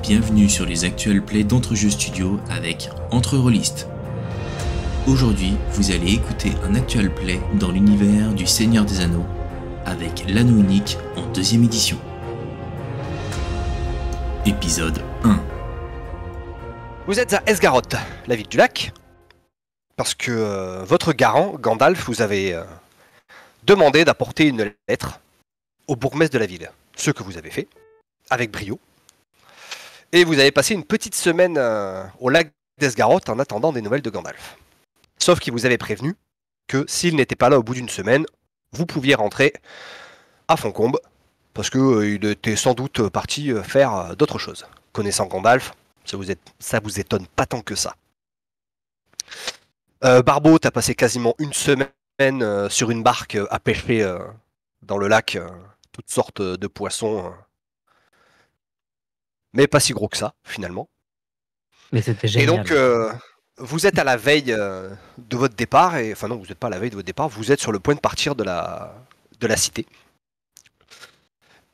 bienvenue sur les actuels plays d'Entrejeux Studio avec Entre-Rôlistes. Aujourd'hui, vous allez écouter un actual play dans l'univers du Seigneur des Anneaux avec l'Anneau Unique en deuxième édition. Épisode 1. Vous êtes à Esgaroth, la ville du lac, parce que votre garant, Gandalf, vous avait demandé d'apporter une lettre au bourgmestre de la ville. Ce que vous avez fait, avec brio. Et vous avez passé une petite semaine au lac d'Esgaroth en attendant des nouvelles de Gandalf. Sauf qu'il vous avait prévenu que s'il n'était pas là au bout d'une semaine, vous pouviez rentrer à Foncombe, parce qu'il était sans doute parti faire d'autres choses. Connaissant Gandalf, ça vous étonne pas tant que ça. Barbeau, t'as passé quasiment une semaine sur une barque à pêcher dans le lac toutes sortes de poissons, mais pas si gros que ça, finalement. Mais c'était génial. Et donc, vous êtes à la veille de votre départ, enfin non, vous n'êtes pas à la veille de votre départ, vous êtes sur le point de partir de la cité.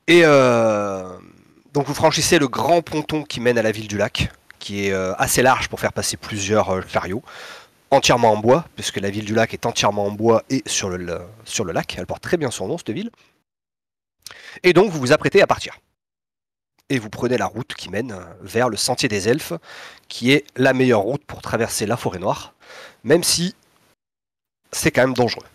Et donc vous franchissez le grand ponton qui mène à la ville du lac, qui est assez large pour faire passer plusieurs chariots, entièrement en bois, puisque la ville du lac est entièrement en bois et sur le lac. Elle porte très bien son nom, cette ville. Et donc vous vous apprêtez à partir. Et vous prenez la route qui mène vers le Sentier des Elfes, qui est la meilleure route pour traverser la forêt noire, même si c'est quand même dangereux.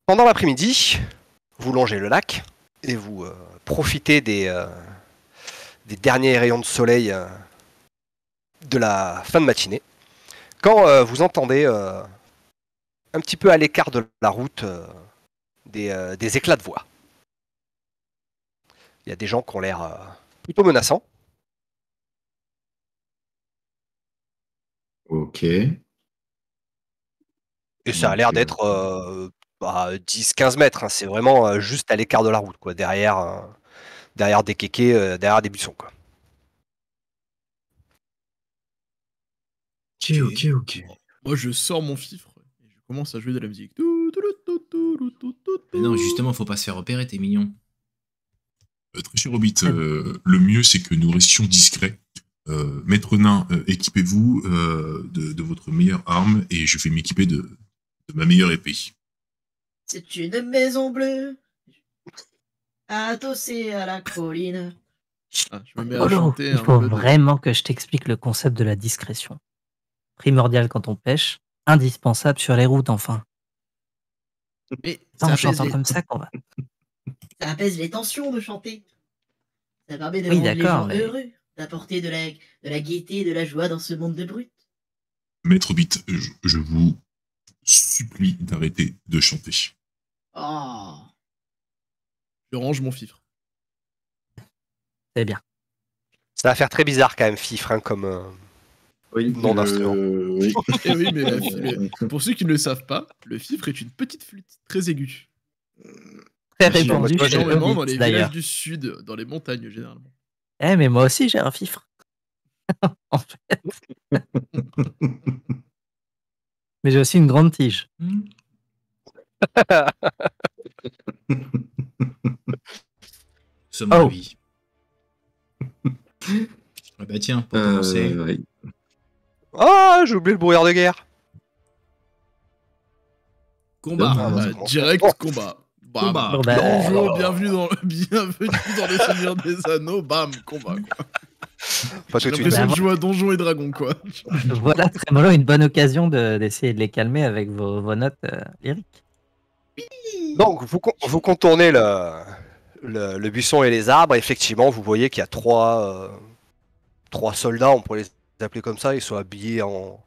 Pendant l'après-midi, vous longez le lac et vous profitez des derniers rayons de soleil de la fin de matinée, quand vous entendez un petit peu à l'écart de la route des éclats de voix. Il y a des gens qui ont l'air plutôt menaçants. Ok. Et ça a l'air d'être 10-15 mètres. Hein. C'est vraiment juste à l'écart de la route, quoi, derrière des kékés, derrière des buissons. Quoi. Ok. Moi, je sors mon fifre et je commence à jouer de la musique. Mais non, justement, faut pas se faire repérer, t'es mignon. Très cher Hobbit, le mieux c'est que nous restions discrets. Maître Nain, équipez-vous de votre meilleure arme et je vais m'équiper de ma meilleure épée. C'est une maison bleue, adossée à la colline. Ah, je me mets à Polo, chanter il un faut peu de- vraiment que je t'explique le concept de la discrétion. Primordial quand on pêche, indispensable sur les routes enfin. Mais C'est en ça apaise chantant les- comme ça qu'on va. Ça apaise les tensions de chanter. Ça permet de Oui, rendre les d'accord, gens mais- heureux, d'apporter de la gaieté, de la joie dans ce monde de brutes. Maître Hobbit, je vous supplie d'arrêter de chanter. Oh, Je range mon fifre. C'est bien. Ça va faire très bizarre quand même, fifre, hein, comme Oui, nom d'instrument. oui. Eh oui, mais pour ceux qui ne le savent pas, le fifre est une petite flûte très aiguë. Très Aussi, répandu moi, chez Énormément Hobbit, dans les d'ailleurs. villages du sud, dans les montagnes généralement. Eh, mais moi aussi j'ai un fifre. En fait. Mais j'ai aussi une grande tige. Somme Oh. de vie. Ah bah tiens, pour commencer. Oui. Ah, j'ai oublié le brouillard de guerre. Combat. Ah, non, c'est bon. Direct combat. Bam. Combat. Bon, bah, Bonjour, bienvenue dans le Seigneur des Anneaux. Bam, combat. Quoi. Pas J'ai tout de suite. l'impression de jouer à Donjons et Dragons, quoi. voilà, Trémolo, une bonne occasion d'essayer de les calmer avec vos notes lyriques. Donc, vous contournez le buisson et les arbres. Effectivement, vous voyez qu'il y a trois soldats, on pourrait les appeler comme ça. Ils sont habillés un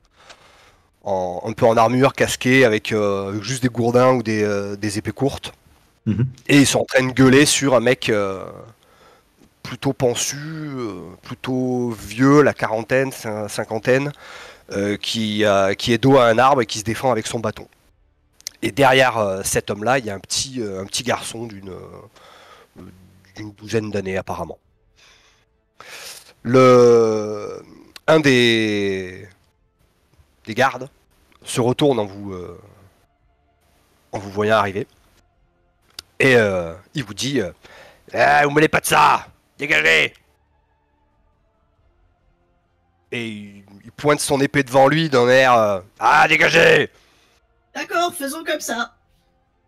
peu en armure, casqués, avec juste des gourdins ou des épées courtes. Mhm. Et ils sont en train de gueuler sur un mec plutôt pensu, plutôt vieux, la quarantaine, cinquantaine, qui est dos à un arbre et qui se défend avec son bâton. Et derrière cet homme-là, il y a un petit garçon d'une douzaine d'années apparemment. Un des gardes se retourne en vous voyant arriver Et il vous dit vous mêlez pas de ça, dégagez. Et il pointe son épée devant lui d'un air ah, dégagez. D'accord, faisons comme ça.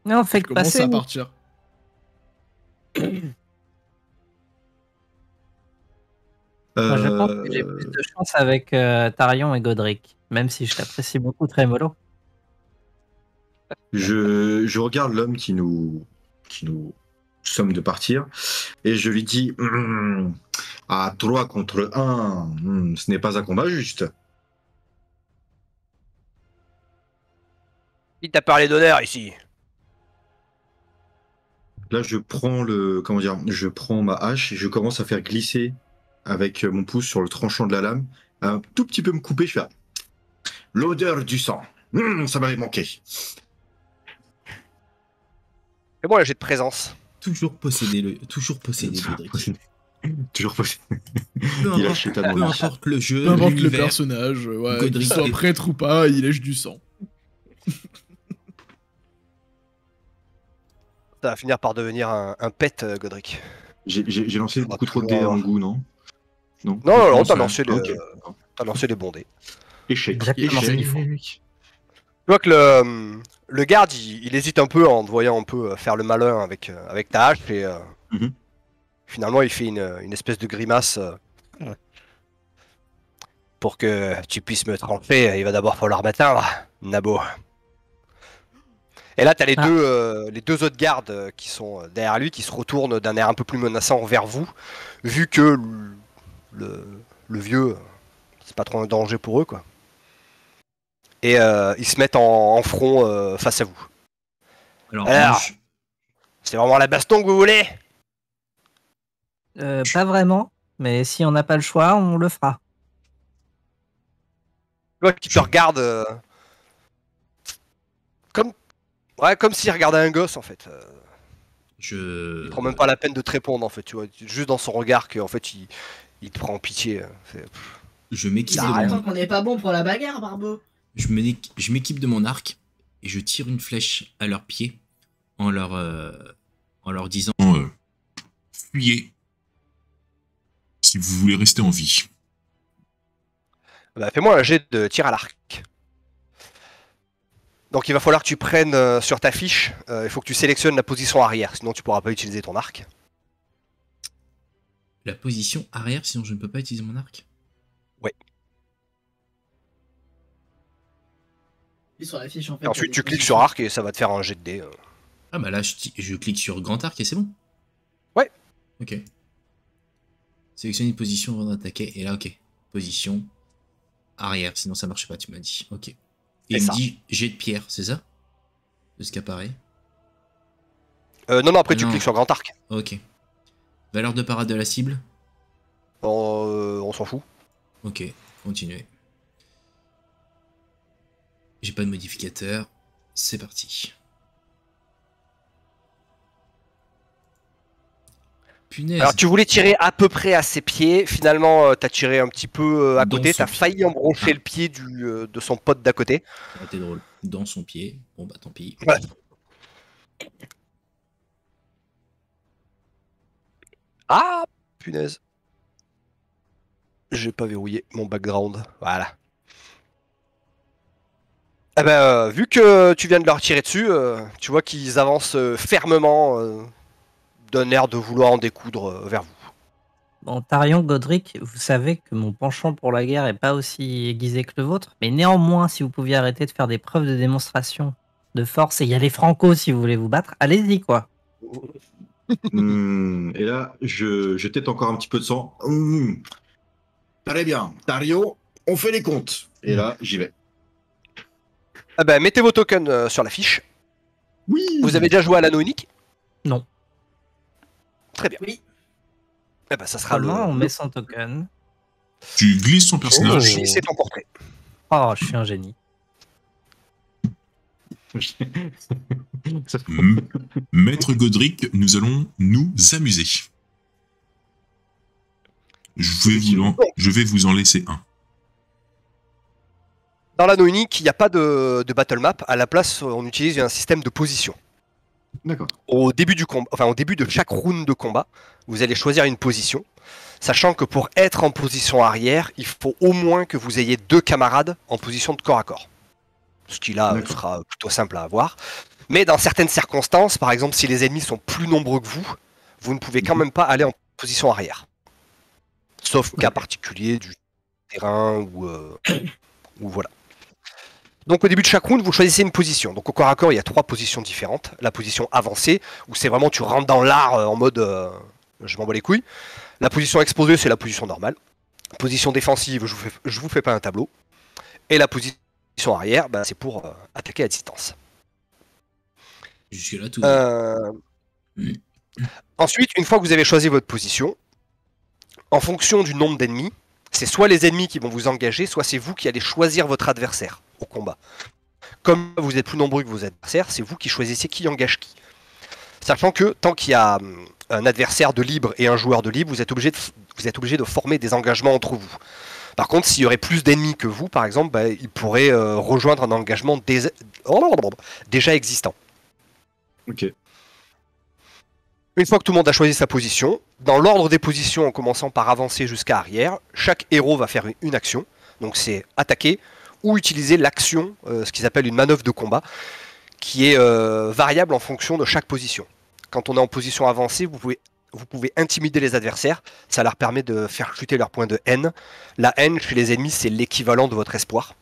Non, fait Je que commence passer. à partir. Moi, je pense que j'ai plus de chance avec Tarion et Godric, même si je l'apprécie beaucoup, Trémolo. Je regarde l'homme qui nous somme de partir et je lui dis à 3 contre 1, ce n'est pas un combat juste. Il t'a parlé d'honneur ici. Là, je prends je prends ma hache et je commence à faire glisser avec mon pouce sur le tranchant de la lame, un tout petit peu me couper, je fais l'odeur du sang. Ça m'avait manqué. Fais-moi un jet de présence. Toujours posséder Godric. Toujours possible. Peu Il a importe, acheté ta peu demande. importe le jeu, Peu importe le l'univers, personnage, ouais, qu'il Godric soit est- prêtre ou pas, il lèche du sang. Ça va finir par devenir un pet, Godric. J'ai lancé Faudra beaucoup trop de toujours dés à mon avoir. goût, non? Non, Non, ça- t'as lancé, ok. des bondés. Échec. Exactement ce qu'il faut. Échec. Tu vois que le garde, il hésite un peu en te voyant un peu faire le malin avec ta hache et Mhm. finalement il fait une espèce de grimace pour que tu puisses me tromper. Il va d'abord falloir m'atteindre, Nabo. Et là, t'as les deux autres gardes qui sont derrière lui qui se retournent d'un air un peu plus menaçant vers vous, vu que le vieux, c'est pas trop un danger pour eux, quoi. Et ils se mettent en front face à vous. Alors, Alors. moi, C'est vraiment la baston que vous voulez? Pas vraiment, mais si on n'a pas le choix, on le fera. Tu vois qu'il te regarde comme s'il regardait un gosse en fait. Il prend même pas la peine de te répondre en fait, tu vois. Juste dans son regard qu'en fait il te prend en pitié. je Il m'équipe est de content mon... qu'on n'est pas bon pour la bagarre, Barbeau. je m'équipe de mon arc et je tire une flèche à leurs pieds en leur disant Fuyez si vous voulez rester en vie. Bah, fais-moi un jet de tir à l'arc. Donc il va falloir que tu prennes sur ta fiche, il faut que tu sélectionnes la position arrière, sinon tu pourras pas utiliser ton arc. la position arrière, sinon je ne peux pas utiliser mon arc. Et sur la fiche, en fait. Et ensuite tu cliques sur arc et ça va te faire un jet de dés. Ah bah là, je clique sur grand arc et c'est bon. Ouais. Ok. Sélectionner une position avant d'attaquer. Et là, ok. Position arrière, sinon ça marche pas, tu m'as dit. Ok. Et il ça. me dit jet de pierre, c'est ça? De ce qu'apparaît. Non, après tu Non. cliques sur grand arc. Ok. Valeur de parade de la cible. On s'en fout. Ok, continuez. J'ai pas de modificateur. C'est parti. Punaise. Alors tu voulais tirer à peu près à ses pieds, finalement t'as tiré un petit peu à Dans côté, son t'as pied. failli embrocher Ah. le pied de son pote d'à côté. Ça aurait été drôle. Dans son pied. Bon bah tant pis. Ouais. Ah punaise. J'ai pas verrouillé mon background. Voilà. Eh ben, vu que tu viens de leur tirer dessus, tu vois qu'ils avancent fermement d'un air de vouloir en découdre vers vous. Bon, Tarion, Godric, vous savez que mon penchant pour la guerre est pas aussi aiguisé que le vôtre, mais néanmoins, si vous pouviez arrêter de faire des preuves de démonstration de force et y aller franco si vous voulez vous battre, allez-y quoi. Et là, je tête encore un petit peu de sang. Très bien. Tario, on fait les comptes. Et là, j'y vais. Eh ben, mettez vos tokens sur la fiche. Oui. Vous avez déjà joué à l'anneau unique? Non. Très bien. Oui. Eh ben, ça sera Seulement, on le... met son token. Tu glisses son personnage. Et c'est ton portrait. Oh, je suis un génie. Maître Godric, nous allons nous amuser. Je vais vous en laisser un. Dans l'anneau unique, il n'y a pas de battle map. À la place, on utilise un système de position. D'accord. Au début du combat, enfin au début de chaque round de combat, vous allez choisir une position, sachant que pour être en position arrière, il faut au moins que vous ayez 2 camarades en position de corps à corps. Ce qui là D'accord. sera plutôt simple à avoir. Mais dans certaines circonstances, par exemple si les ennemis sont plus nombreux que vous ne pouvez quand même pas aller en position arrière. Sauf cas particulier du terrain ou voilà. Donc au début de chaque round, vous choisissez une position. Donc au corps à corps, il y a 3 positions différentes. La position avancée, où c'est vraiment tu rentres dans l'art en mode je m'en bats les couilles. La position exposée, c'est la position normale. Position défensive, je vous fais pas un tableau. Et la position arrière, c'est pour attaquer à distance. Jusque-là, tout. Ensuite, une fois que vous avez choisi votre position, en fonction du nombre d'ennemis, c'est soit les ennemis qui vont vous engager, soit c'est vous qui allez choisir votre adversaire au combat. Comme vous êtes plus nombreux que vos adversaires, c'est vous qui choisissez qui engage qui. Sachant que tant qu'il y a un adversaire de libre et un joueur de libre, vous êtes obligé de former des engagements entre vous. Par contre, s'il y aurait plus d'ennemis que vous, par exemple, ils pourraient rejoindre un engagement déjà existant. Ok. Une fois que tout le monde a choisi sa position, dans l'ordre des positions en commençant par avancer jusqu'à arrière, chaque héros va faire une action. Donc c'est attaquer ou utiliser l'action, ce qu'ils appellent une manœuvre de combat, qui est variable en fonction de chaque position. Quand on est en position avancée, vous pouvez intimider les adversaires, ça leur permet de faire chuter leur point de haine. La haine chez les ennemis, c'est l'équivalent de votre espoir.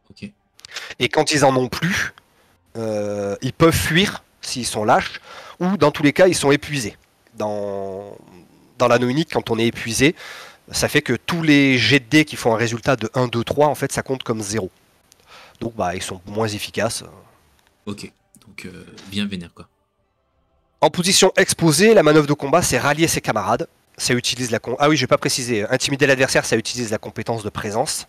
Ok. Et quand ils en ont plus, ils peuvent fuir s'ils sont lâches, ou dans tous les cas, ils sont épuisés. Dans l'anneau unique, quand on est épuisé, ça fait que tous les jets de dés qui font un résultat de 1, 2, 3, en fait, ça compte comme 0. Donc, ils sont moins efficaces. Ok, donc bien vénère, quoi. En position exposée, la manœuvre de combat, c'est rallier ses camarades. Ça utilise Ah oui, je vais pas préciser. Intimider l'adversaire, ça utilise la compétence de présence.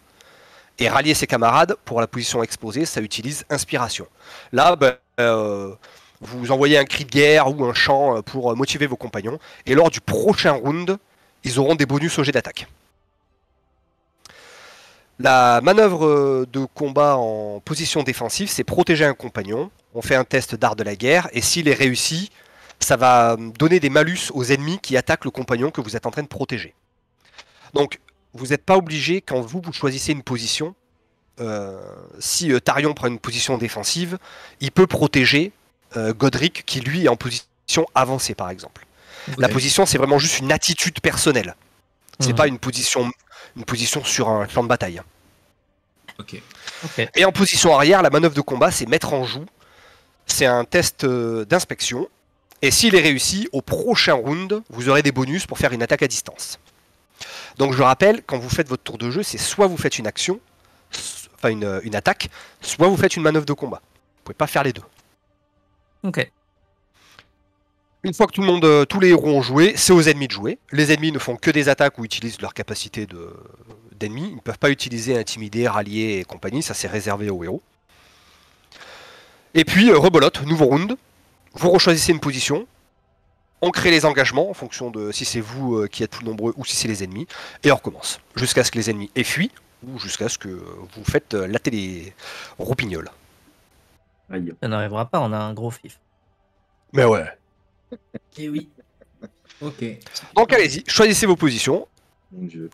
Et rallier ses camarades, pour la position exposée, ça utilise inspiration. Là, vous envoyez un cri de guerre ou un chant pour motiver vos compagnons. Et lors du prochain round, ils auront des bonus au jet d'attaque. La manœuvre de combat en position défensive, c'est protéger un compagnon. On fait un test d'art de la guerre. Et s'il est réussi, ça va donner des malus aux ennemis qui attaquent le compagnon que vous êtes en train de protéger. Donc, vous n'êtes pas obligé, quand vous choisissez une position, si Tarion prend une position défensive, il peut protéger Godric qui lui est en position avancée par exemple. Okay. La position c'est vraiment juste une attitude personnelle. C'est pas une position sur un champ de bataille. Ok. Et en position arrière, la manœuvre de combat c'est mettre en joue. C'est un test d'inspection. Et s'il est réussi, au prochain round, vous aurez des bonus pour faire une attaque à distance. Donc je rappelle, quand vous faites votre tour de jeu, c'est soit vous faites une action, enfin une attaque, soit vous faites une manœuvre de combat. Vous pouvez pas faire les deux. Ok. Une fois que tous les héros ont joué, c'est aux ennemis de jouer. Les ennemis ne font que des attaques ou utilisent leur capacité d'ennemis. Ils ne peuvent pas utiliser intimider, rallier et compagnie, ça c'est réservé aux héros. Et puis rebolote, nouveau round. Vous rechoisissez une position. On crée les engagements en fonction de si c'est vous qui êtes plus nombreux ou si c'est les ennemis. Et on recommence. Jusqu'à ce que les ennemis aient fui ou jusqu'à ce que vous faites latter les roupignoles. Aïe. Ça n'arrivera pas, on a un gros fif. Mais ouais. Et oui. Ok. Donc allez-y, choisissez vos positions. Mon Dieu.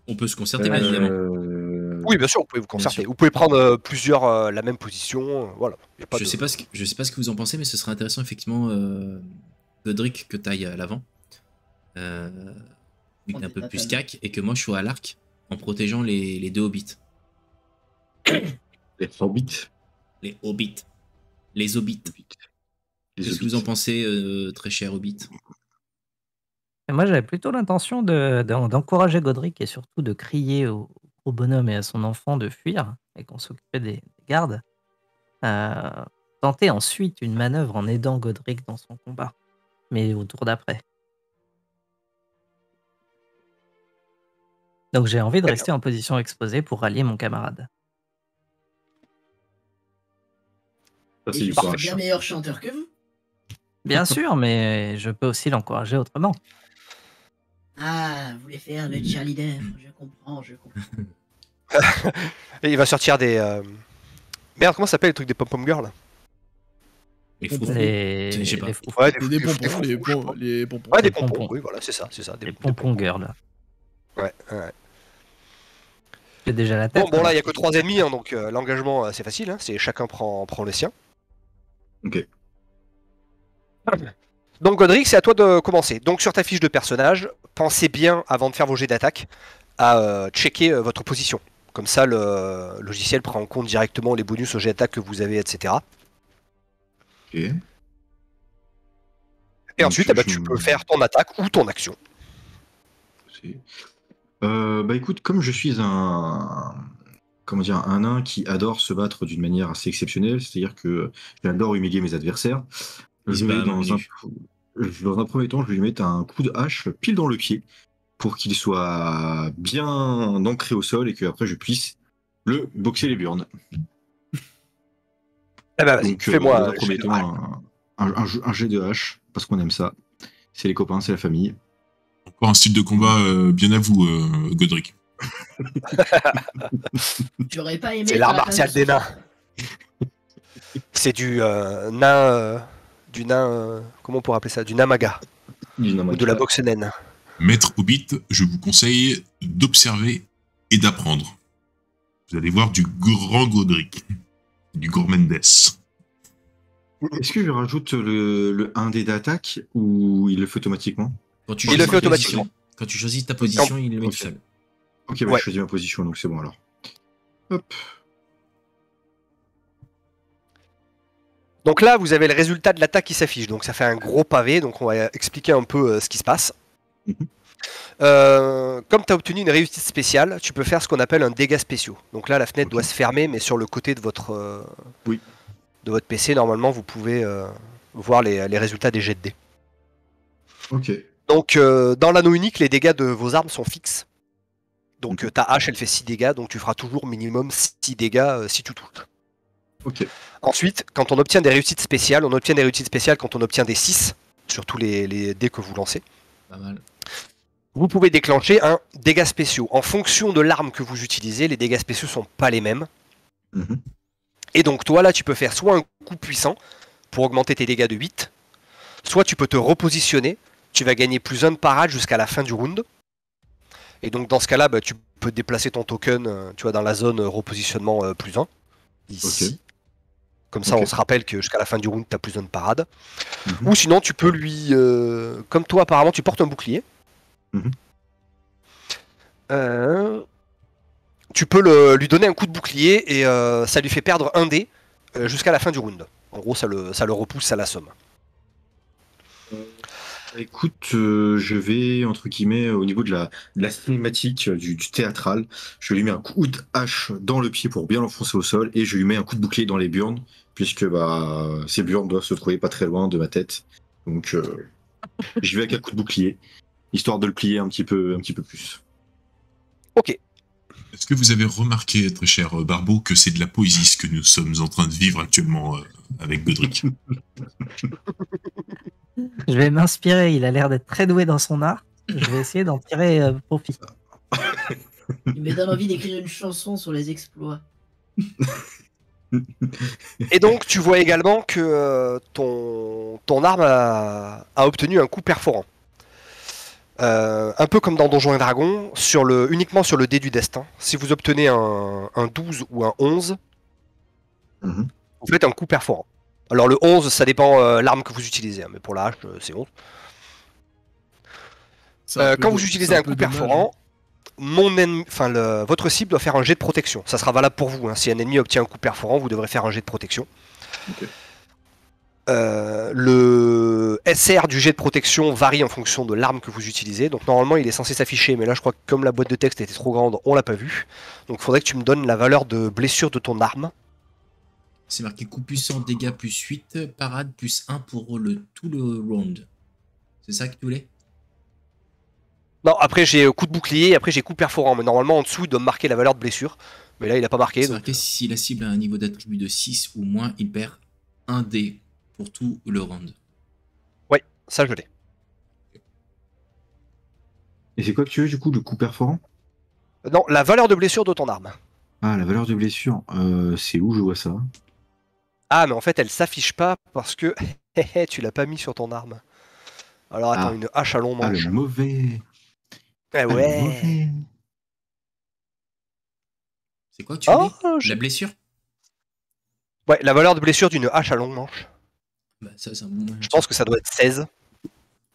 On peut se concerter, bien évidemment. Oui, bien sûr, vous pouvez vous concerter. Vous pouvez prendre plusieurs la même position. Voilà. Je sais pas ce que vous en pensez, mais ce serait intéressant effectivement, Godric, que tu ailles à l'avant, vu que t'es un peu plus cac, et que moi je sois à l'arc en protégeant les deux hobbits. Les hobbits. Les hobbits. Les hobbits. Qu'est-ce que vous en pensez, très cher hobbit? Et moi, j'avais plutôt l'intention d'encourager Godric et surtout de crier au bonhomme et à son enfant de fuir et qu'on s'occupait des gardes. Tenter ensuite une manœuvre en aidant Godric dans son combat, mais au tour d'après. Donc j'ai envie de rester en position exposée pour rallier mon camarade. Ça, c'est Et du je suis courage. bien meilleur chanteur que vous. Bien sûr, mais je peux aussi l'encourager autrement. Ah, vous voulez faire le cheerleader. Je comprends. Et il va sortir des... Merde, comment ça s'appelle le truc des pom-pom girls? Les froufrous. Les, Je sais pas. les froufrous. Ouais, Des pompons, les pompons. Ouais, des Des pompons. pompons. Oui, voilà, c'est ça. Les pompons girls. Ouais, ouais. J'ai déjà la tête. Bon, là, il n'y a que 3 ennemis, hein, donc l'engagement, c'est facile. Hein, c'est chacun prend le sien. Ok. Donc, Godric, c'est à toi de commencer. Donc, sur ta fiche de personnage, pensez bien, avant de faire vos jets d'attaque, à checker votre position. Comme ça, le logiciel prend en compte directement les bonus au jet d'attaque que vous avez, etc. Ok. Et Donc, ensuite, tu peux faire ton attaque ou ton action. Bah écoute, comme je suis un nain qui adore se battre d'une manière assez exceptionnelle, c'est-à-dire que j'adore humilier mes adversaires, je vais dans un premier temps, je vais lui mettre un coup de hache pile dans le pied pour qu'il soit bien ancré au sol et qu'après je puisse le boxer les burnes. Vas-y, Donc fais-moi dans un premier temps un jet de hache, parce qu'on aime ça. C'est les copains, c'est la famille. Encore un style de combat bien à vous, Godric. Tu aurais pas aimé. C'est faire l'art la martial place des de nains. Sophie. C'est du nain... du nain... comment on pourrait appeler ça? Du namaga. Ou de la boxe naine. Maître Hobbit, je vous conseille d'observer et d'apprendre. Vous allez voir du grand Godric. Du Gourmendes. Est-ce que je rajoute le 1 dé d'attaque ou il le fait automatiquement? Il le fait automatiquement. Quand tu choisis ta position, il le met tout seul. Ok, bah, Ouais. je choisis ma position, donc c'est bon alors. Hop. Donc là, vous avez le résultat de l'attaque qui s'affiche. Donc ça fait un gros pavé. Donc on va expliquer un peu ce qui se passe. Mhm. Comme tu as obtenu une réussite spéciale, tu peux faire ce qu'on appelle un dégât spéciaux. Donc là, la fenêtre doit se fermer, mais sur le côté de votre, Oui. de votre PC, normalement, vous pouvez voir les résultats des jets de dés. Ok. Donc dans l'anneau unique, les dégâts de vos armes sont fixes. Donc ta hache, elle fait 6 dégâts, donc tu feras toujours minimum 6 dégâts si tu touches. Ok. Ensuite, quand on obtient des réussites spéciales, on obtient des réussites spéciales quand on obtient des 6 sur tous les dés que vous lancez. Pas mal. Vous pouvez déclencher un dégât spéciaux. En fonction de l'arme que vous utilisez, les dégâts spéciaux sont pas les mêmes. Mhm. Et donc toi là, tu peux faire soit un coup puissant pour augmenter tes dégâts de 8, soit tu peux te repositionner, tu vas gagner +1 de parade jusqu'à la fin du round. Et donc dans ce cas-là, tu peux déplacer ton token tu vois, dans la zone repositionnement +1, ici. Ok. Comme ça, Ok. on se rappelle que jusqu'à la fin du round, tu as +1 de parade. Mhm. Ou sinon, tu peux lui... comme toi, apparemment, tu portes un bouclier. Mhm. Tu peux lui donner un coup de bouclier et ça lui fait perdre 1 dé jusqu'à la fin du round. En gros, ça le repousse à la somme. Écoute, je vais, entre guillemets, au niveau de la cinématique, du théâtral, je lui mets un coup de hache dans le pied pour bien l'enfoncer au sol et je lui mets un coup de bouclier dans les burnes, puisque ces burnes doivent se trouver pas très loin de ma tête. Donc, je vais avec un coup de bouclier, histoire de le plier un petit peu plus. Ok. Est-ce que vous avez remarqué, très cher Barbeau, que c'est de la poésie ce que nous sommes en train de vivre actuellement avec Godric? Je vais m'inspirer, il a l'air d'être très doué dans son art. Je vais essayer d'en tirer profit. Il me donne envie d'écrire une chanson sur les exploits. Et donc, tu vois également que ton arme a obtenu un coup perforant. Un peu comme dans Donjons et Dragons, uniquement sur le dé du destin. Si vous obtenez un 12 ou un 11, Mhm. vous faites un coup perforant. Alors le 11, ça dépend l'arme que vous utilisez, hein, mais pour la hache, c'est 11. Quand vous utilisez un coup perforant, votre cible doit faire un jet de protection. Ça sera valable pour vous. Hein. Si un ennemi obtient un coup perforant, vous devrez faire un jet de protection. Ok. Le SR du jet de protection varie en fonction de l'arme que vous utilisez. Donc normalement, il est censé s'afficher, mais là, je crois que comme la boîte de texte était trop grande, on l'a pas vu. Donc il faudrait que tu me donnes la valeur de blessure de ton arme. C'est marqué coup puissant, dégâts +8, parade +1 pour tout le round. C'est ça que tu voulais? Non, après j'ai coup de bouclier, après j'ai coup perforant. Mais normalement, en dessous, il doit me marquer la valeur de blessure. Mais là, il a pas marqué. C'est Donc... marqué si la cible a un niveau d'attribut de 6 ou moins, il perd 1 dé pour tout le round. Ouais, ça je l'ai. Et c'est quoi que tu veux, du coup, le coup perforant? Non, la valeur de blessure de ton arme. Ah, la valeur de blessure, c'est où je vois ça? Ah, mais en fait, elle s'affiche pas parce que tu l'as pas mis sur ton arme. Alors attends, Ah. une hache à long Ah, manche. le mauvais. Eh Ah, le ouais. mauvais. C'est quoi que tu Oh, dis? La blessure? Ouais, la valeur de blessure d'une hache à longue manche. Bah, ça, c'est un bon moyen. Je pense que ça doit être 16,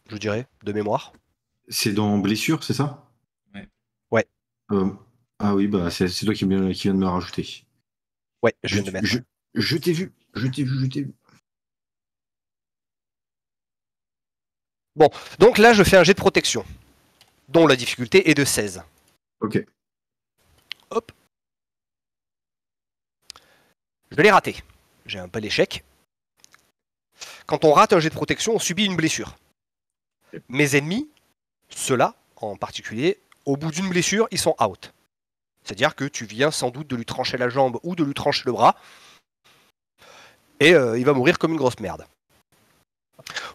je dirais, de mémoire. C'est dans blessure, c'est ça? Ouais. Ouais. Ah oui, bah c'est toi qui viens de me la rajouter. Ouais, je viens de le mettre. Je t'ai vu. Bon, donc là, je fais un jet de protection, dont la difficulté est de 16. Ok. Hop. Je l'ai raté. J'ai un bel échec. Quand on rate un jet de protection, on subit une blessure. Mes ennemis, ceux-là en particulier, au bout d'une blessure, ils sont out. C'est-à-dire que tu viens sans doute de lui trancher la jambe ou de lui trancher le bras, et il va mourir comme une grosse merde.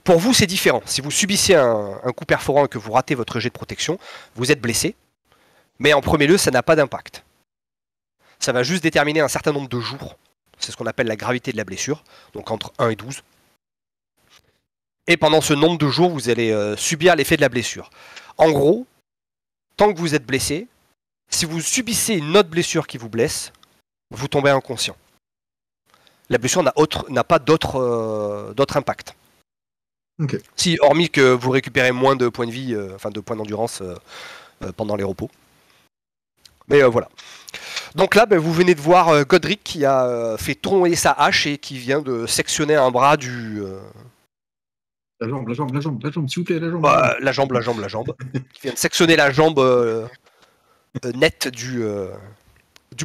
Pour vous, c'est différent. Si vous subissez un coup perforant et que vous ratez votre jet de protection, vous êtes blessé, mais en premier lieu, ça n'a pas d'impact. Ça va juste déterminer un certain nombre de jours. C'est ce qu'on appelle la gravité de la blessure, donc entre 1 et 12. Et pendant ce nombre de jours, vous allez subir l'effet de la blessure. En gros, tant que vous êtes blessé, si vous subissez une autre blessure qui vous blesse, vous tombez inconscient. La blessure n'a pas d'autre impact. Ok. Si, hormis que vous récupérez moins de points de vie, enfin de points d'endurance pendant les repos. Mais voilà. Donc là, vous venez de voir Godric qui a fait tourner sa hache et qui vient de sectionner un bras du... La jambe, s'il vous plaît, la jambe. la jambe. Qui vient de sectionner la jambe nette du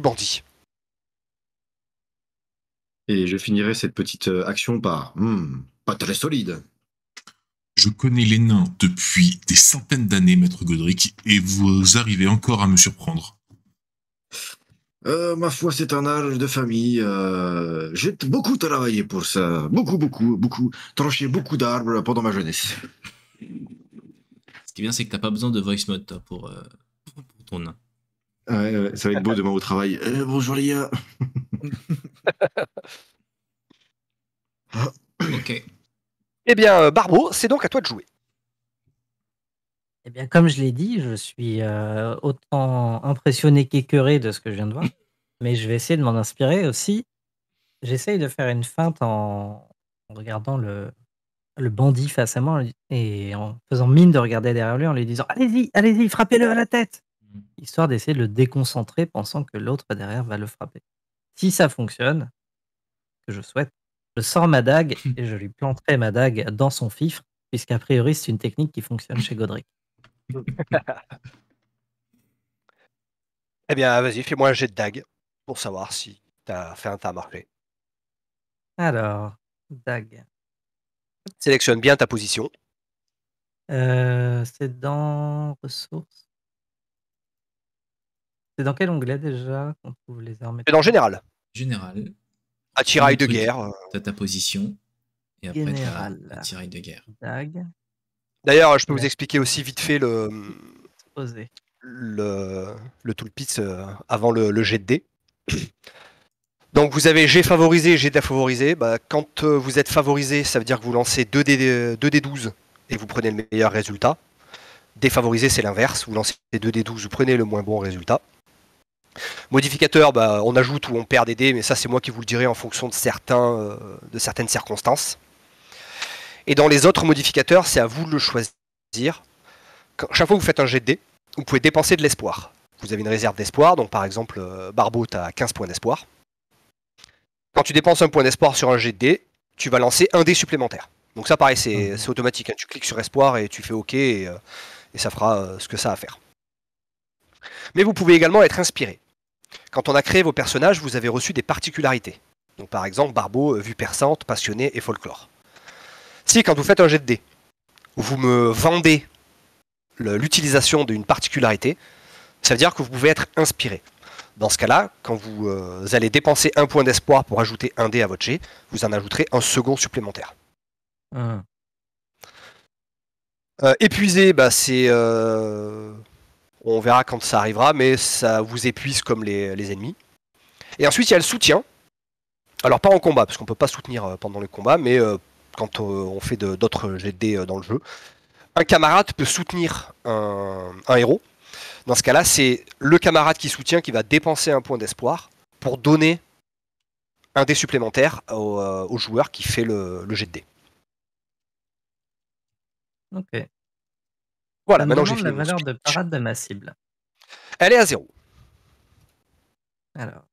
bandit. Et je finirai cette petite action par pas très solide. Je connais les nains depuis des centaines d'années, Maître Godric, et vous arrivez encore à me surprendre. Ma foi, c'est un âge de famille. J'ai beaucoup travaillé pour ça. Beaucoup. Tranché beaucoup d'arbres pendant ma jeunesse. Ce qui est bien, c'est que t'as pas besoin de voice mode, toi, pour ton nain. Ouais, ça va être beau demain au travail. Bonjour les gars. Ok. Eh bien, Barbeau, c'est donc à toi de jouer. Eh bien, comme je l'ai dit, je suis autant impressionné qu'écœuré de ce que je viens de voir. Mais je vais essayer de m'en inspirer aussi. J'essaye de faire une feinte en regardant le bandit face à moi et en faisant mine de regarder derrière lui en lui disant allez-y, frappez-le à la tête, histoire d'essayer de le déconcentrer, pensant que l'autre derrière va le frapper. Si ça fonctionne, que je souhaite, je sors ma dague et je lui planterai ma dague dans son fifre, puisqu'a priori c'est une technique qui fonctionne chez Godric. Eh bien, vas-y, fais-moi un jet de dague pour savoir si ta feinte a marché. Alors, dague. Sélectionne bien ta position. C'est dans ressources. C'est dans quel onglet déjà qu'on trouve les armes? C'est dans général. Général. Attirail de Premier truc, guerre. T'as ta position. Et après, Général. t'as attirail de guerre. Dague. D'ailleurs, je peux vous Ouais. expliquer aussi vite fait le toolpit avant le jet de dés. Donc vous avez jet favorisé, jet défavorisé. Quand vous êtes favorisé, ça veut dire que vous lancez 2d12 et vous prenez le meilleur résultat. Défavorisé, c'est l'inverse. Vous lancez 2d12, vous prenez le moins bon résultat. Modificateur, on ajoute ou on perd des dés, mais ça c'est moi qui vous le dirai en fonction de certaines circonstances. Et dans les autres modificateurs, c'est à vous de le choisir. Chaque fois que vous faites un jet de dés, vous pouvez dépenser de l'espoir. Vous avez une réserve d'espoir, donc par exemple, Barbeau, tu as 15 points d'espoir. Quand tu dépenses un point d'espoir sur un jet de dés, tu vas lancer un dé supplémentaire. Donc ça, pareil, c'est automatique. Hein. Tu cliques sur espoir et tu fais OK et ça fera ce que ça a à faire. Mais vous pouvez également être inspiré. Quand on a créé vos personnages, vous avez reçu des particularités. Donc par exemple, Barbeau, vue perçante, passionné et folklore. Si, quand vous faites un jet de dés, vous me vendez l'utilisation d'une particularité, ça veut dire que vous pouvez être inspiré. Dans ce cas-là, quand vous allez dépenser un point d'espoir pour ajouter un dé à votre jet, vous en ajouterez un second supplémentaire. Épuisé, c'est... on verra quand ça arrivera, mais ça vous épuise comme les ennemis. Et ensuite, il y a le soutien. Alors pas en combat, parce qu'on peut pas soutenir pendant le combat, mais quand on fait d'autres jets de dés dans le jeu. Un camarade peut soutenir un héros. Dans ce cas-là, c'est le camarade qui soutient qui va dépenser un point d'espoir pour donner un dé supplémentaire au joueur qui fait le jet de dés. Ok. Voilà, Ça me maintenant j'ai demande fini la mon valeur speech. de parade de ma cible. Elle est à 0. Alors,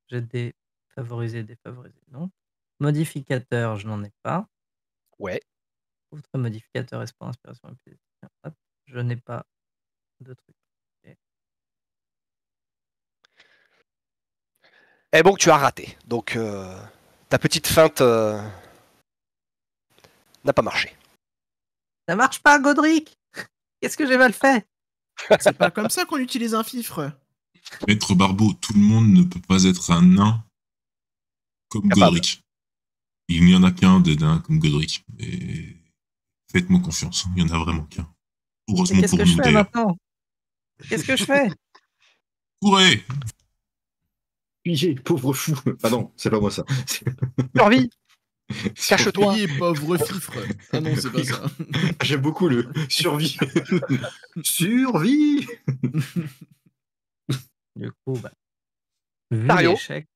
j'ai des favorisés, défavorisés, non. Modificateur, je n'en ai pas. Ouais. Outre modificateur, espoir, inspiration, et hop, je n'ai pas de truc. Ok. Et bon, tu as raté. Donc ta petite feinte n'a pas marché. Ça marche pas, Godric. Qu'est-ce que j'ai mal fait? C'est pas comme ça qu'on utilise un fifre. Maître Barbeau, tout le monde ne peut pas être un nain comme Capable. Godric. Il n'y en a qu'un des nains comme Godric. Et faites-moi confiance, il n'y en a vraiment qu'un. Mais Heureusement qu'est-ce pour que je nous fais d'ailleurs. maintenant? Qu'est-ce que je fais? Courez! Fuyez, pauvre fou. Ah non, c'est pas moi ça. Survie. Cache-toi. Fuyez, pauvre fifre. Ah non, c'est pas ça. J'aime beaucoup le survie. Survie. Du coup, bah, vu Tario. l'échec,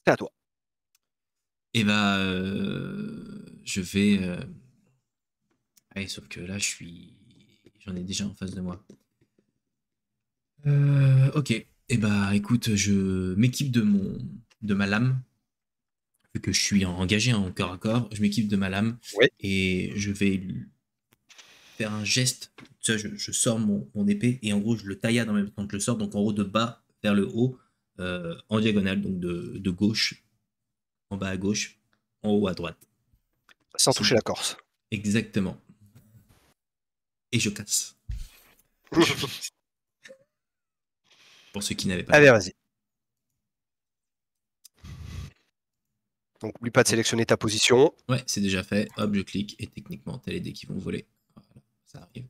C'est à toi. Et bah, je vais. Allez, sauf que là, j'en ai déjà en face de moi. Ok. Et bah, écoute, je m'équipe de ma lame. Vu que je suis engagé en corps à corps, je m'équipe de ma lame. Ouais. Et je vais faire un geste. Tu sais, je sors mon épée et en gros, je le taillade en même temps que je le sors. Donc en haut de bas vers le haut, en diagonale, donc de gauche, en bas à gauche, en haut à droite. Sans toucher la Corse. Exactement. Et je casse. Pour ceux qui n'avaient pas. Allez, vas-y. Donc, n'oublie pas de sélectionner ta position. Ouais, c'est déjà fait. Hop, je clique et techniquement, t'as les dés qui vont voler. Voilà, ça arrive.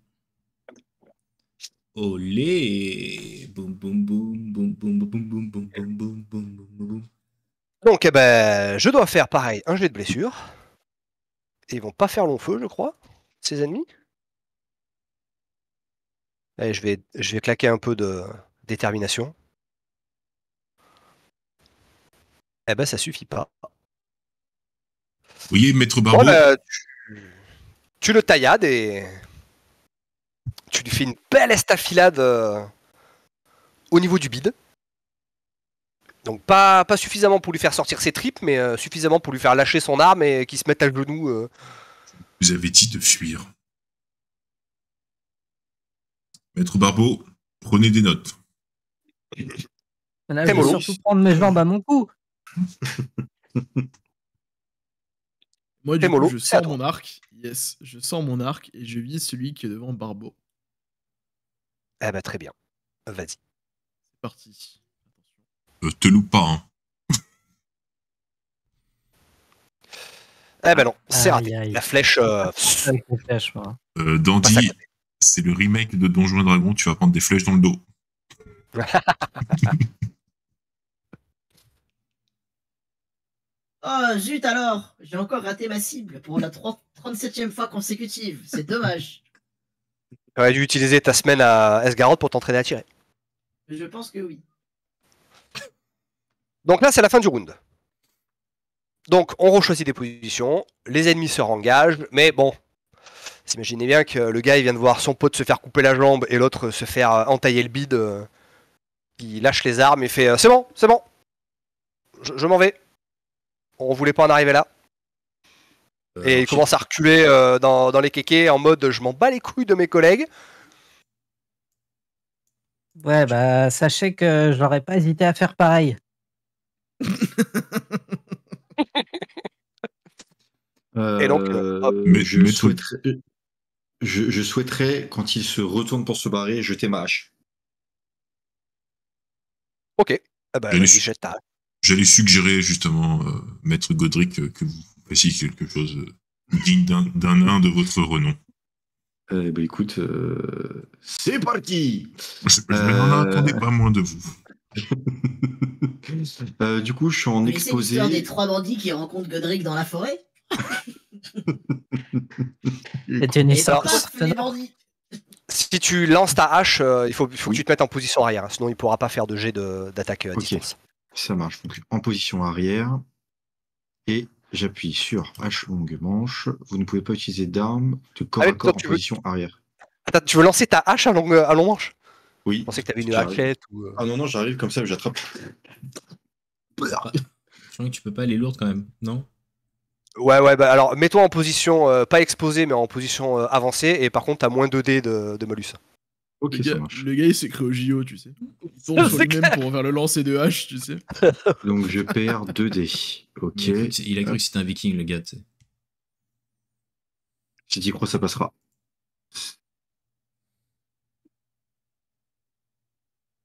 Olé! Boum, boum, boum, boum, boum, boum, boum, boum, boum, boum, boum, boum, boum, boum. Donc, eh ben, je dois faire pareil, un jet de blessure. Et ils vont pas faire long feu, je crois, ces ennemis. Allez, je vais claquer un peu de détermination. Eh ben, ça suffit pas. Vous voyez, Maître Bon, Barbeau, ben, tu le taillades et tu lui fais une belle estafilade au niveau du bide. Donc pas suffisamment pour lui faire sortir ses tripes, mais suffisamment pour lui faire lâcher son arme et qu'il se mette à genoux. vous avez dit de fuir. Maître Barbeau, prenez des notes. là, Très je vais mollo. surtout prendre mes jambes à mon cou. Moi, du Fais coup, mollo, je c'est à sors toi. mon arc. Yes, je sors mon arc et je vise celui qui est devant Barbeau. Eh ben très bien. Vas-y. C'est parti. Te loupe pas, hein. Eh ben non, c'est Aïe, raté. aïe. La flèche. Ça me flèche, moi. Passe à Dandy, côté. c'est le remake de Donjons et Dragons, tu vas prendre des flèches dans le dos. Oh, zut alors! J'ai encore raté ma cible pour la 37e fois consécutive. C'est dommage. T'aurais dû utiliser ta semaine à Esgaroth pour t'entraîner à tirer. Je pense que oui. Donc là, c'est la fin du round. Donc, on rechoisit des positions, les ennemis se rengagent, mais bon, vous imaginez bien que le gars, il vient de voir son pote se faire couper la jambe et l'autre se faire entailler le bide. Il lâche les armes et fait c'est bon, je m'en vais. On voulait pas en arriver là. Et il commence à reculer dans les kékés en mode je m'en bats les couilles de mes collègues. Ouais, bah, sachez que j'aurais pas hésité à faire pareil. Et donc, hop. Mais- je, mais- souhaiterais, je souhaiterais, quand il se retourne pour se barrer, jeter ma hache. Ok. Ah bah, J'allais vas-y, su- jette ta hache. J'allais suggérer justement, Maître Godric, que vous fassiez quelque chose digne d'un nain de votre renom. Écoute, c'est parti. Je n'en attendais pas moins de vous. Du coup, je suis en Vous connaissez exposé. l'histoire des 3 bandits qui rencontrent Godric dans la forêt? C'est une Et histoire paf, les bandits. Si tu lances ta hache, il faut que Oui. tu te mettes en position arrière, hein, sinon il pourra pas faire de jet d'attaque à Ok. distance. Ça marche. Donc, en position arrière. Et j'appuie sur H longue manche. Vous ne pouvez pas utiliser d'armes de corps Ah oui, à corps toi, en tu veux- position arrière. Attends, tu veux lancer ta hache à long manche? Oui. Je pensais que t'avais une J'arrive. haquette ou. Ah non, j'arrive comme ça, j'attrape. Je crois que tu peux pas aller lourde quand même, non? Ouais, bah alors mets-toi en position pas exposée mais en position avancée et par contre t'as moins 2 dés de malus. Ok, Le ça gars, marche. le gars, il s'est créé au JO, tu sais. Il tourne sur C'est lui-même pour faire le lancer de hache, tu sais. Donc, je perds 2 dés. Ok. Il a cru que c'était un viking, le gars, tu sais. Si t'y crois, ça passera.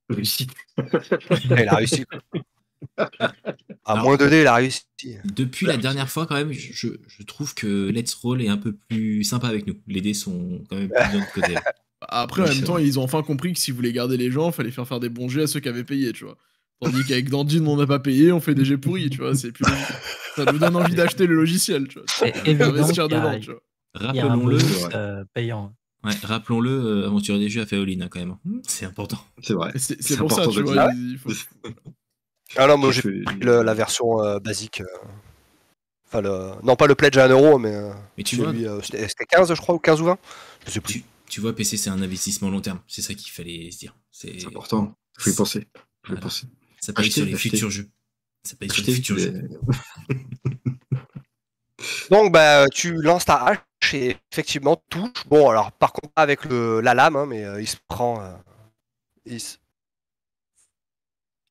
Réussite. Il a réussi. À Alors- moins 2 dés, il a réussi. Depuis la dernière fois, quand même, je trouve que Let's Roll est un peu plus sympa avec nous. Les dés sont quand même plus de notre côté. Après, en Oui, même c'est temps, vrai. ils ont enfin compris que si vous voulez garder les gens, fallait faire des bons jets à ceux qui avaient payé, tu vois. Tandis qu'avec Dandine, on n'a pas payé, on fait des jets pourris, tu vois. C'est plus logique. Ça nous donne envie d'acheter le logiciel, tu vois. C'est On évident va investir qu'il y a- dedans, tu vois. Il y a un Rappelons-le, bonus ouais. payant. ouais, rappelons-le, Aventure des Jeux a fait all-in hein, quand même. C'est important. C'est vrai. Et C'est C'est pour ça, important tu de le vois. dire. il faut- Ah non, moi j'ai J'ai pris fait- la version basique. Enfin, non pas le pledge à 1€, mais Mais tu vois, celui, c'était 15 je crois, ou 15 ou 20. Je sais plus. tu vois, PC, c'est un investissement long terme. C'est ça qu'il fallait se dire. C'est important. Faut y penser. Faut y Voilà. penser. Ça paye sur les Acheter. futurs jeux. Ça paye sur les Acheter futurs jeux. Donc bah tu lances ta hache et effectivement touche. Bon alors par contre pas avec la lame, hein, mais il se prend.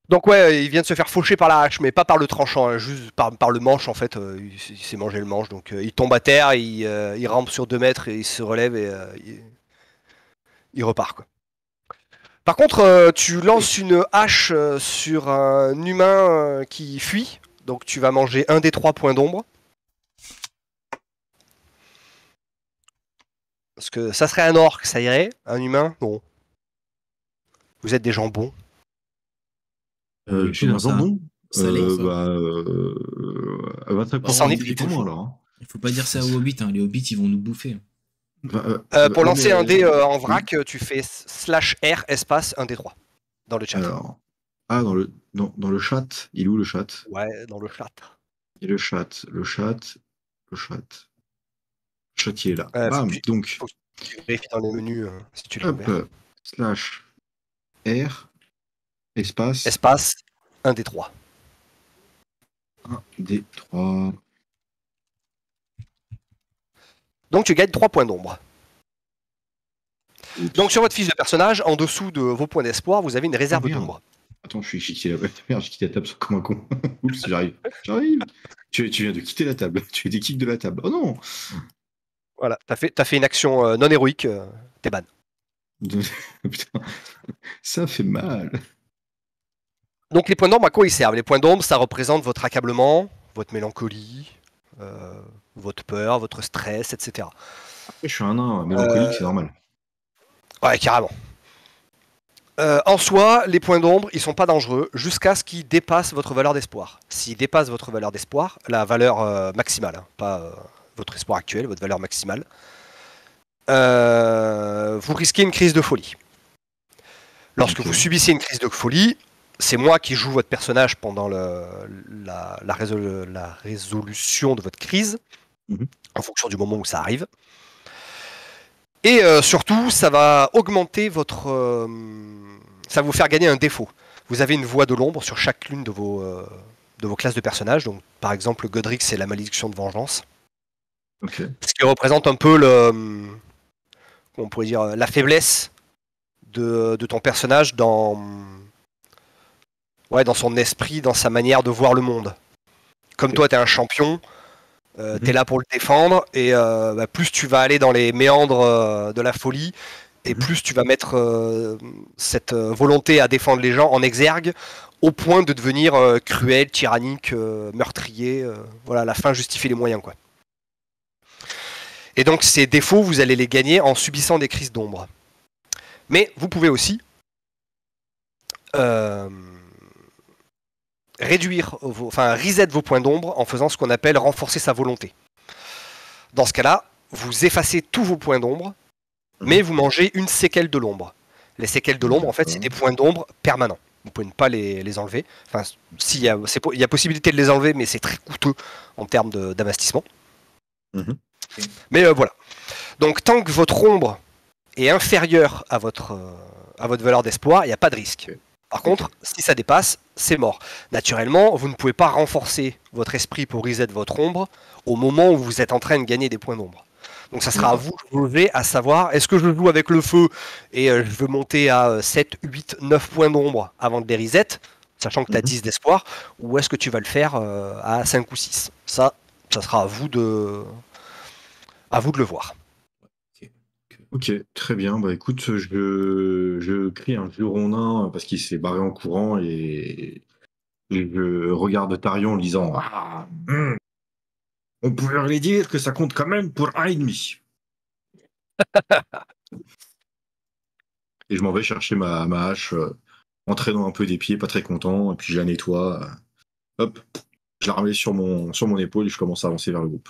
Donc ouais, il vient de se faire faucher par la hache, mais pas par le tranchant, hein, juste par le manche en fait. Il s'est mangé le manche, donc il tombe à terre, il rampe sur 2 mètres et il se relève et il repart quoi. Par contre, tu lances une hache sur un humain qui fuit, donc tu vas manger un des 3 points d'ombre. Parce que ça serait un orc, ça irait. Un humain, non. Vous êtes des gens bons. Je suis un ça. jambon. Salé, ça. Très Bah, ça en est compliqué plus pour moi, fou. alors. Hein. Il faut pas dire ça aux hobbits. Hein. Les hobbits, ils vont nous bouffer. Pour lancer un dé en oui. vrac, tu fais /R espace 1 des 3 dans le chat. Alors, dans le chat, il est où le chat? Ouais, dans le chat. Il y a le chat. Le chat, il est là. Faut Bam, que tu- donc, faut que tu vérifies dans les menus si tu l'as hop, ouvert. /R espace Espace 1 des 3. 1 des 3. Donc tu gagnes 3 points d'ombre. Donc sur votre fiche de personnage, en dessous de vos points d'espoir, vous avez une réserve Oh, merde. d'ombre. Attends, je suis quitté la merde, j'ai quitté la table comme un con. Oups, j'arrive. Tu viens de quitter la table. Tu es des kicks de la table. Oh non. Voilà, t'as fait une action non héroïque, t'es ban. Putain, ça fait mal. Donc les points d'ombre, à quoi ils servent? Les points d'ombre, ça représente votre accablement, votre mélancolie, votre peur, votre stress, etc. Après, je suis un nain mélancolique, c'est normal. Ouais, carrément. En soi, les points d'ombre, ils sont pas dangereux jusqu'à ce qu'ils dépassent votre valeur d'espoir. S'ils dépassent votre valeur d'espoir, la valeur maximale, hein, pas votre espoir actuel, votre valeur maximale, vous risquez une crise de folie. Lorsque Ok. vous subissez une crise de folie, c'est moi qui joue votre personnage pendant la résolution de votre crise, Mhm. en fonction du moment où ça arrive. Et surtout, ça va augmenter votre... ça va vous faire gagner un défaut. Vous avez une voix de l'ombre sur chacune de vos classes de personnages. Donc, par exemple, Godric, c'est la malédiction de vengeance. Ok. Ce qui représente un peu comment on pourrait dire, la faiblesse de ton personnage dans son esprit, dans sa manière de voir le monde. Comme toi, tu es un champion, tu es là pour le défendre, et plus tu vas aller dans les méandres de la folie, et plus tu vas mettre cette volonté à défendre les gens en exergue, au point de devenir cruel, tyrannique, meurtrier. Voilà, la fin justifie les moyens, quoi. Et donc ces défauts, vous allez les gagner en subissant des crises d'ombre. Mais vous pouvez aussi reset vos points d'ombre en faisant ce qu'on appelle renforcer sa volonté. Dans ce cas-là, vous effacez tous vos points d'ombre, mais vous mangez une séquelle de l'ombre. Les séquelles de l'ombre, en fait, c'est des points d'ombre permanents. Vous pouvez ne pas les enlever. Enfin, il y a possibilité de les enlever, mais c'est très coûteux en termes d'investissement. Mais voilà. Donc, tant que votre ombre est inférieure à votre valeur d'espoir, il n'y a pas de risque. Par contre, si ça dépasse, c'est mort. Naturellement, vous ne pouvez pas renforcer votre esprit pour reset votre ombre au moment où vous êtes en train de gagner des points d'ombre. Donc ça sera à vous de jouer à savoir, est-ce que je joue avec le feu et je veux monter à 7, 8, 9 points d'ombre avant de les reset, sachant que tu as 10 d'espoir, ou est-ce que tu vas le faire à 5 ou 6 ? Ça sera à vous de le voir. Ok, très bien. Bah écoute, je crie un vieux rondin parce qu'il s'est barré en courant et je regarde Tarion en disant ah, on pourrait lui dire que ça compte quand même pour 1,5. Et je m'en vais chercher ma hache, en traînant un peu des pieds, pas très content, et puis je la nettoie. Hop, je la remets sur mon épaule et je commence à avancer vers le groupe.